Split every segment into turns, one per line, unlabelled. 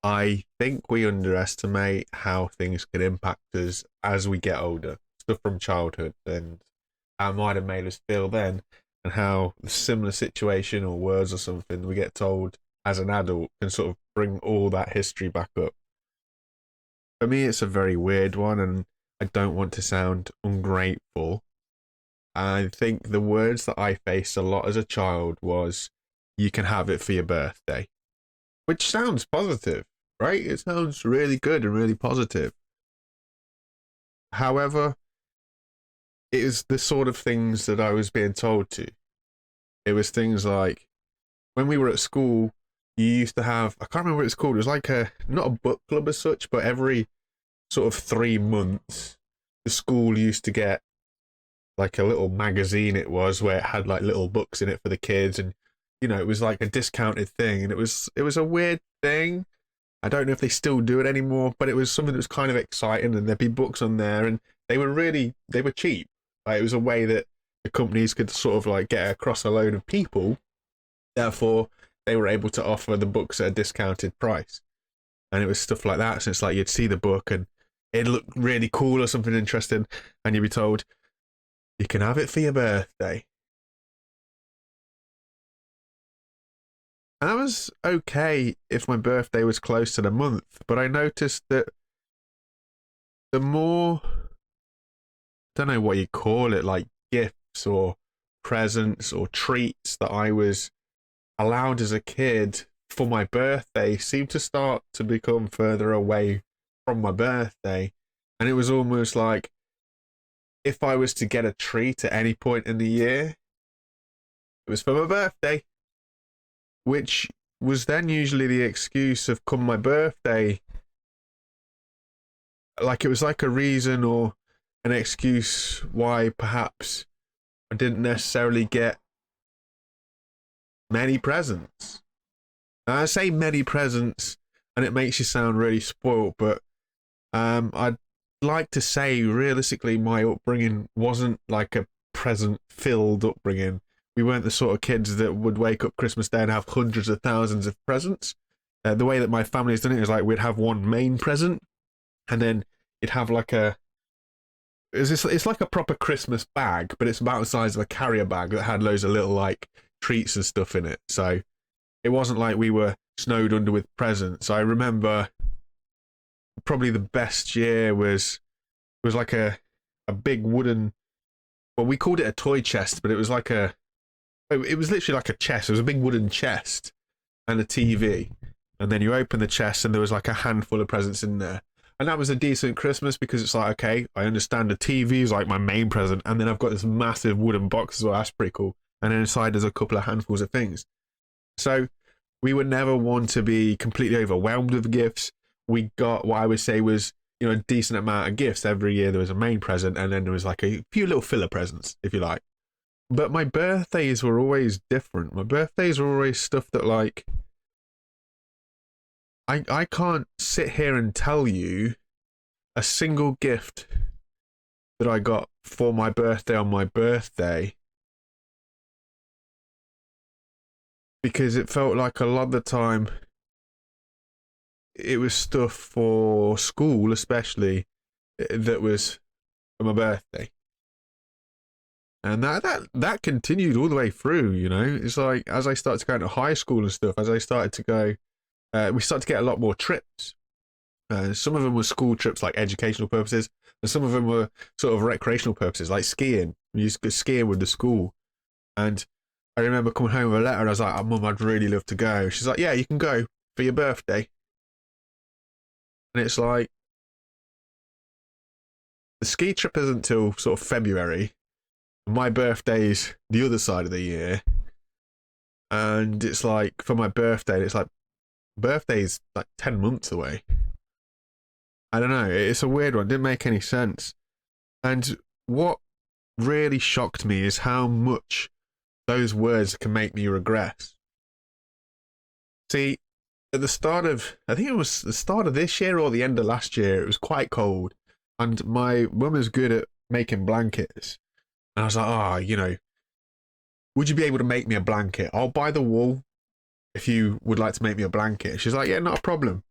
I think we underestimate how things can impact us as we get older. Stuff from childhood and how it might have made us feel then, and how a similar situation or words or something we get told as an adult can sort of bring all that history back up. For me, it's a very weird one, and I don't want to sound ungrateful. I think the words that I faced a lot as a child was, "You can have it for your birthday," which sounds positive, right? It sounds really good and really positive. However, it was the sort of things that I was being told to. It was things like when we were at school, you used to have, I can't remember what it's called. It was like not a book club as such, but every sort of 3 months, the school used to get like a little magazine, it was, where it had like little books in it for the kids. And, it was like a discounted thing. And it was a weird thing. I don't know if they still do it anymore, but it was something that was kind of exciting, and there'd be books on there, and they were cheap. Like, it was a way that the companies could sort of like get across a load of people. Therefore, they were able to offer the books at a discounted price, and it was stuff like that. So it's like you'd see the book and it looked really cool or something interesting, and you'd be told, "You can have it for your birthday." And that was okay if my birthday was close to the month, but I noticed that the more, don't know what you call it, like gifts or presents or treats that I was allowed as a kid for my birthday seemed to start to become further away from my birthday. And it was almost like if I was to get a treat at any point in the year, it was for my birthday, which was then usually the excuse of come my birthday. Like, it was like a reason or an excuse why perhaps I didn't necessarily get many presents. Now, I say many presents, and it makes you sound really spoiled, but I'd like to say realistically, my upbringing wasn't like a present-filled upbringing. We weren't the sort of kids that would wake up Christmas Day and have hundreds of thousands of presents. The way that my family's done it is like we'd have one main present, and then you'd have like it's like a proper Christmas bag, but it's about the size of a carrier bag that had loads of little like treats and stuff in it. So it wasn't like we were snowed under with presents. I remember probably the best year was like a big wooden, well, we called it a toy chest, but it was like it was literally like a chest. It was a big wooden chest and a TV. And then you open the chest and there was like a handful of presents in there. And that was a decent Christmas because it's like, okay, I understand the TV is like my main present. And then I've got this massive wooden box as well. That's pretty cool. And then inside there's a couple of handfuls of things. So we were never one to be completely overwhelmed with gifts. We got what I would say was, a decent amount of gifts. Every year there was a main present, and then there was like a few little filler presents, if you like. But my birthdays were always different. My birthdays were always stuff that, like, I can't sit here and tell you a single gift that I got for my birthday on my birthday, because it felt like a lot of the time it was stuff for school, especially, that was for my birthday. And that continued all the way through. It's like as I started to go into high school and stuff, as I started to go, we started to get a lot more trips. Some of them were school trips, like educational purposes, and some of them were sort of recreational purposes, like skiing. We used to go skiing with the school, and I remember coming home with a letter, and I was like, "Oh, Mum, I'd really love to go." She's like, "Yeah, you can go for your birthday." And it's like the ski trip isn't until sort of February. My birthday's the other side of the year, and it's like for my birthday, it's like birthday's like 10 months away. I don't know. It's a weird one. It didn't make any sense. And what really shocked me is how much those words can make me regress. See, at the start of, I think it was the start of this year or the end of last year, it was quite cold, and my mum is good at making blankets. And I was like, would you be able to make me a blanket? I'll buy the wool if you would like to make me a blanket. She's like, yeah, not a problem.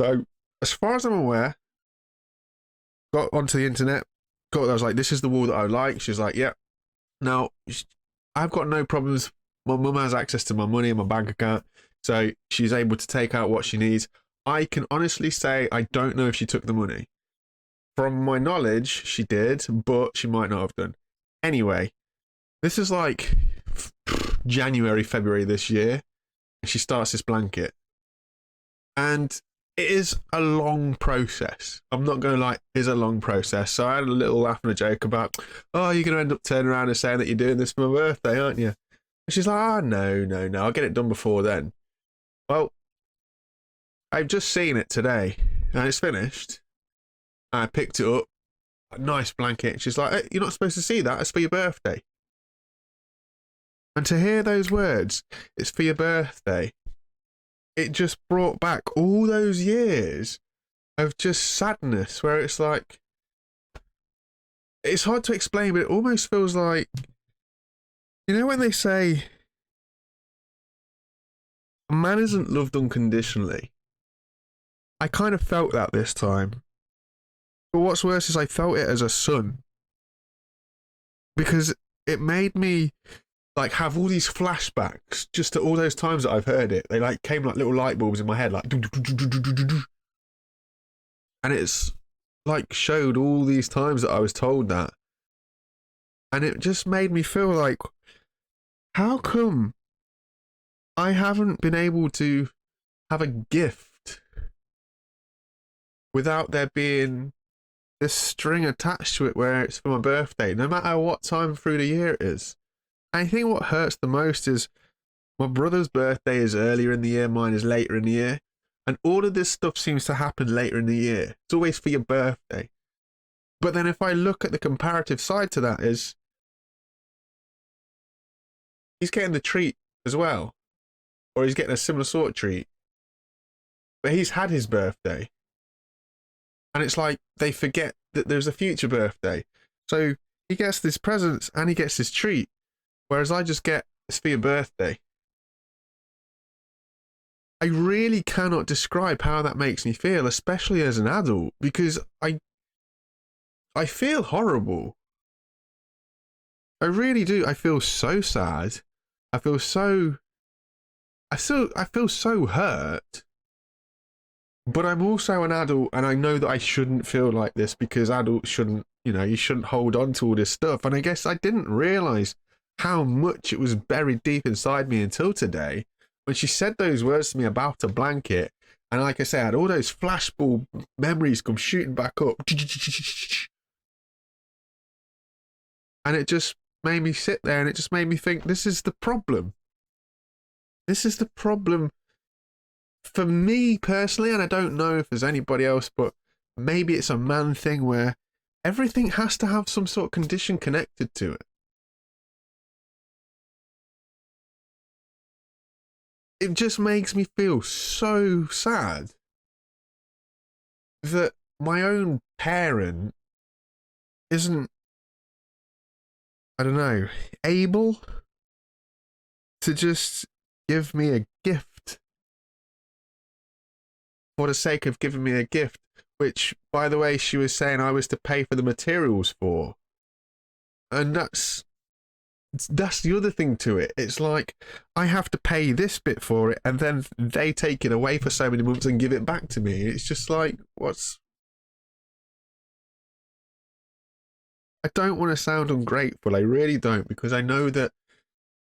So, as far as I'm aware, got onto the internet, I was like, this is the wall that I like. She's like, yeah. Now, I've got no problems. My mum has access to my money and my bank account, so she's able to take out what she needs. I can honestly say I don't know if she took the money. From my knowledge, she did, but she might not have done. Anyway, this is like January, February this year. She starts this blanket. And it is a long process. I'm not going to lie, it is a long process. So I had a little laugh and a joke about, oh, you're going to end up turning around and saying that you're doing this for my birthday, aren't you? And she's like, oh, no, I'll get it done before then. Well, I've just seen it today, and it's finished. I picked it up, a nice blanket. She's like, hey, you're not supposed to see that, it's for your birthday. And to hear those words, it's for your birthday, it just brought back all those years of just sadness where it's like, it's hard to explain, but it almost feels like, you know, when they say a man isn't loved unconditionally, I kind of felt that this time. But what's worse is I felt it as a son, because it made me like have all these flashbacks just to all those times that I've heard it. They like came like little light bulbs in my head, like, and it's like showed all these times that I was told that, and it just made me feel like, how come I haven't been able to have a gift without there being this string attached to it where it's for my birthday, no matter what time through the year it is. I think what hurts the most is my brother's birthday is earlier in the year, mine is later in the year, and all of this stuff seems to happen later in the year. It's always for your birthday. But then if I look at the comparative side to that is, he's getting the treat as well, or he's getting a similar sort of treat, but he's had his birthday. And it's like they forget that there's a future birthday. So he gets this presents and he gets this treat. Whereas I just get, it's for your birthday. I really cannot describe how that makes me feel, especially as an adult, because I feel horrible. I really do. I feel so sad. I feel so hurt. But I'm also an adult, and I know that I shouldn't feel like this, because adults shouldn't, you know, you shouldn't hold on to all this stuff. And I guess I didn't realise how much it was buried deep inside me until today, when she said those words to me about a blanket. And like I said, I had all those flashbulb memories come shooting back up. And it just made me sit there, and it just made me think, this is the problem. This is the problem for me personally, and I don't know if there's anybody else, but maybe it's a man thing where everything has to have some sort of condition connected to it. It just makes me feel so sad that my own parent isn't, I don't know, able to just give me a gift for the sake of giving me a gift, which, by the way, she was saying I was to pay for the materials for. And that's the other thing to it. It's like, I have to pay this bit for it, and then they take it away for so many months and give it back to me. It's just like, I don't want to sound ungrateful, I really don't, because I know that,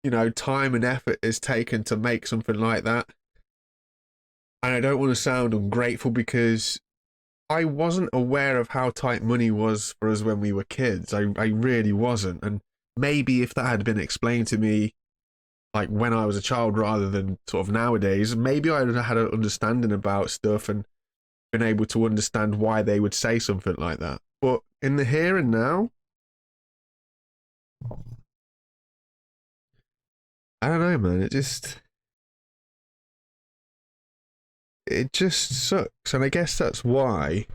you know, time and effort is taken to make something like that. And I don't want to sound ungrateful, because I wasn't aware of how tight money was for us when we were kids. I really wasn't. And maybe if that had been explained to me like when I was a child rather than sort of nowadays, maybe I would have had an understanding about stuff and been able to understand why they would say something like that. But in the here and now, I don't know, man. It just sucks. And I guess that's why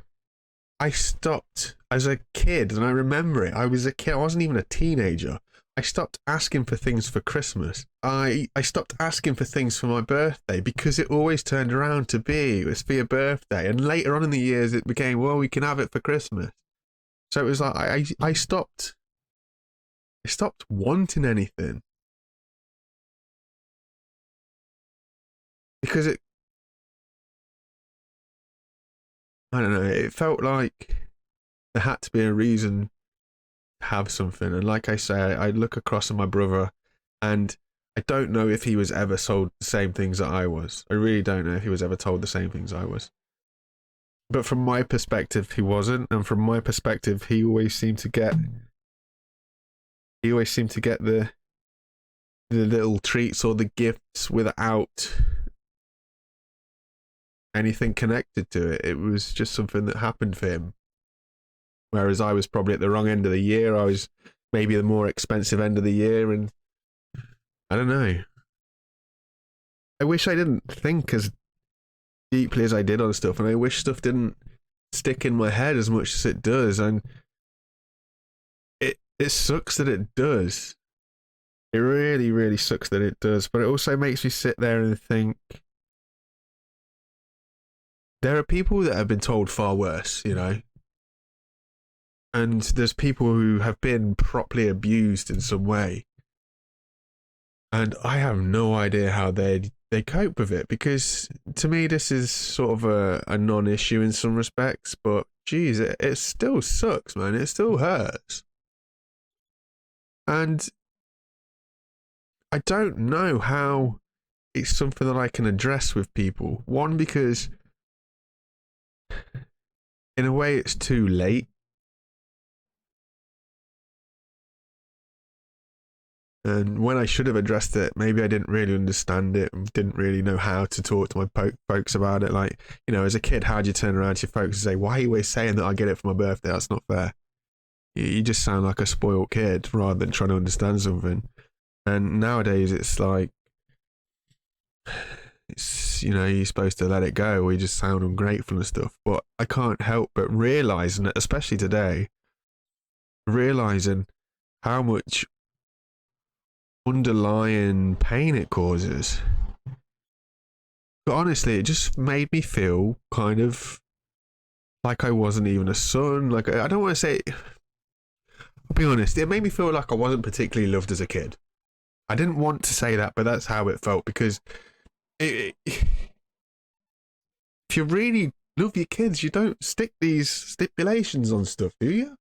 I stopped as a kid. And I remember it. I was a kid. I wasn't even a teenager. I stopped asking for things for Christmas. I stopped asking for things for my birthday because it always turned around to be it was for your birthday, and later on in the years it became, well, we can have it for Christmas. So it was like I stopped wanting anything because I don't know, it felt like there had to be a reason to have something. And like I say, I look across at my brother, and I don't know if he was ever sold the same things that I was. I really don't know if he was ever told the same things I was. But from my perspective, he wasn't, and from my perspective, he always seemed to get the little treats or the gifts without anything connected to it. It was just something that happened for him. Whereas I was probably at the wrong end of the year. I was maybe the more expensive end of the year, and I don't know. I wish I didn't think as deeply as I did on stuff, and I wish stuff didn't stick in my head as much as it does. And it sucks that it does. It really, really sucks that it does. But it also makes me sit there and think there are people that have been told far worse, you know? And there's people who have been properly abused in some way. And I have no idea how they cope with it, because to me this is sort of a non-issue in some respects, but geez, it still sucks, man. It still hurts. And I don't know how it's something that I can address with people. One, because in a way it's too late. And when I should have addressed it, maybe I didn't really understand it and didn't really know how to talk to my folks about it. Like, you know, as a kid, how'd you turn around to your folks and say, why are you always saying that I get it for my birthday? That's not fair. You just sound like a spoiled kid rather than trying to understand something. And nowadays it's like, it's, you know, you're supposed to let it go, or you just sound ungrateful and stuff. But I can't help but realizing it, especially today, realizing how much underlying pain it causes. But honestly, it just made me feel kind of like I wasn't even a son. Like, I don't want to say, I'll be honest, it made me feel like I wasn't particularly loved as a kid. I didn't want to say that, but that's how it felt, because if you really love your kids, you don't stick these stipulations on stuff, do you?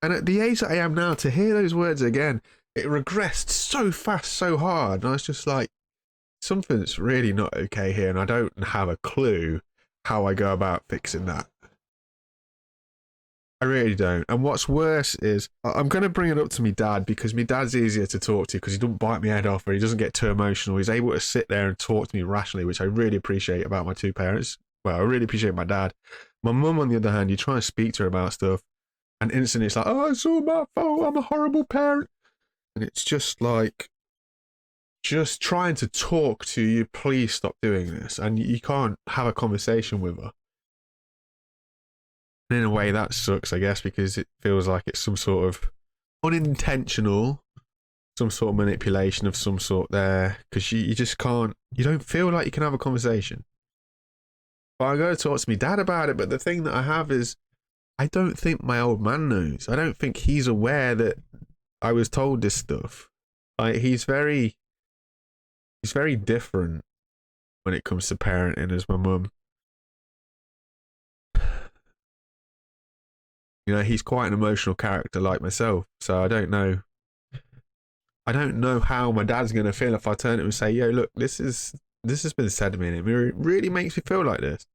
And at the age that I am now, to hear those words again, it regressed so fast, so hard. And I was just like, something's really not okay here, and I don't have a clue how I go about fixing that. I really don't. And what's worse is, I'm going to bring it up to me dad, because my dad's easier to talk to because he doesn't bite my head off, or he doesn't get too emotional. He's able to sit there and talk to me rationally, which I really appreciate about my two parents. Well, I really appreciate my dad. My mum, on the other hand, you try and speak to her about stuff, and instantly it's like, oh, it's all my fault, I'm a horrible parent. And it's just like, just trying to talk to you, please stop doing this. And you can't have a conversation with her. And in a way, that sucks, I guess, because it feels like it's some sort of unintentional, some sort of manipulation of some sort there, because you just can't, you don't feel like you can have a conversation. But I go to talk to my dad about it, but the thing that I have is, I don't think my old man knows. I don't think he's aware that I was told this stuff. Like, he's very different when it comes to parenting as my mum. You know, he's quite an emotional character like myself, so I don't know how my dad's going to feel if I turn to him and say, yo, look, this has been said to me, and it really makes me feel like this.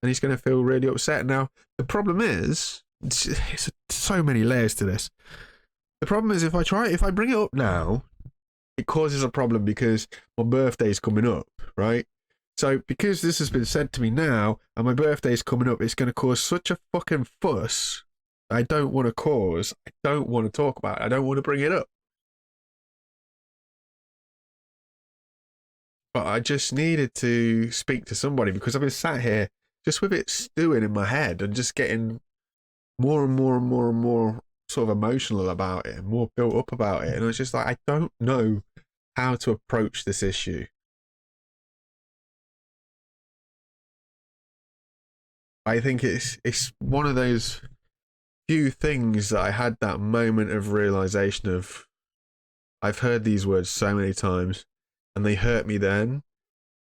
And he's going to feel really upset. Now, the problem is, it's so many layers to this. The problem is, if I bring it up now, it causes a problem because my birthday's coming up, right? So because this has been said to me now, and my birthday's coming up, it's going to cause such a fucking fuss I don't want to cause. I don't want to talk about it. I don't want to bring it up. But I just needed to speak to somebody, because I've been sat here just with it stewing in my head and just getting more and more and more and more sort of emotional about it and more built up about it. And I was just like, I don't know how to approach this issue. I think it's one of those few things that I had that moment of realization of I've heard these words so many times and they hurt me then,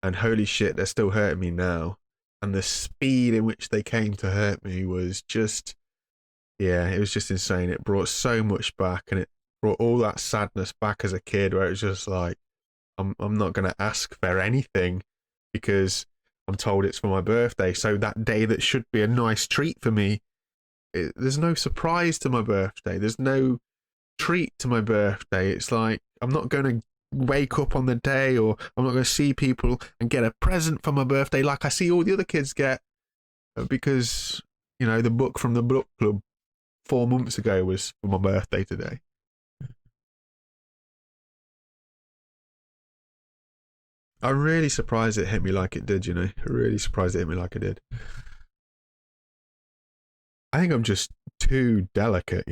and holy shit, they're still hurting me now. And the speed in which they came to hurt me was just, yeah, it was just insane. It brought so much back, and it brought all that sadness back as a kid, where it was just like, I'm not gonna ask for anything because I'm told it's for my birthday. So that day that should be a nice treat for me, there's no surprise to my birthday. There's no treat to my birthday. It's like I'm not going to wake up on the day, or I'm not going to see people and get a present for my birthday like I see all the other kids get, because the book from the book club 4 months ago was for my birthday today. I'm really surprised it hit me like it did. Really surprised it hit me like it did. I think I'm just too delicate.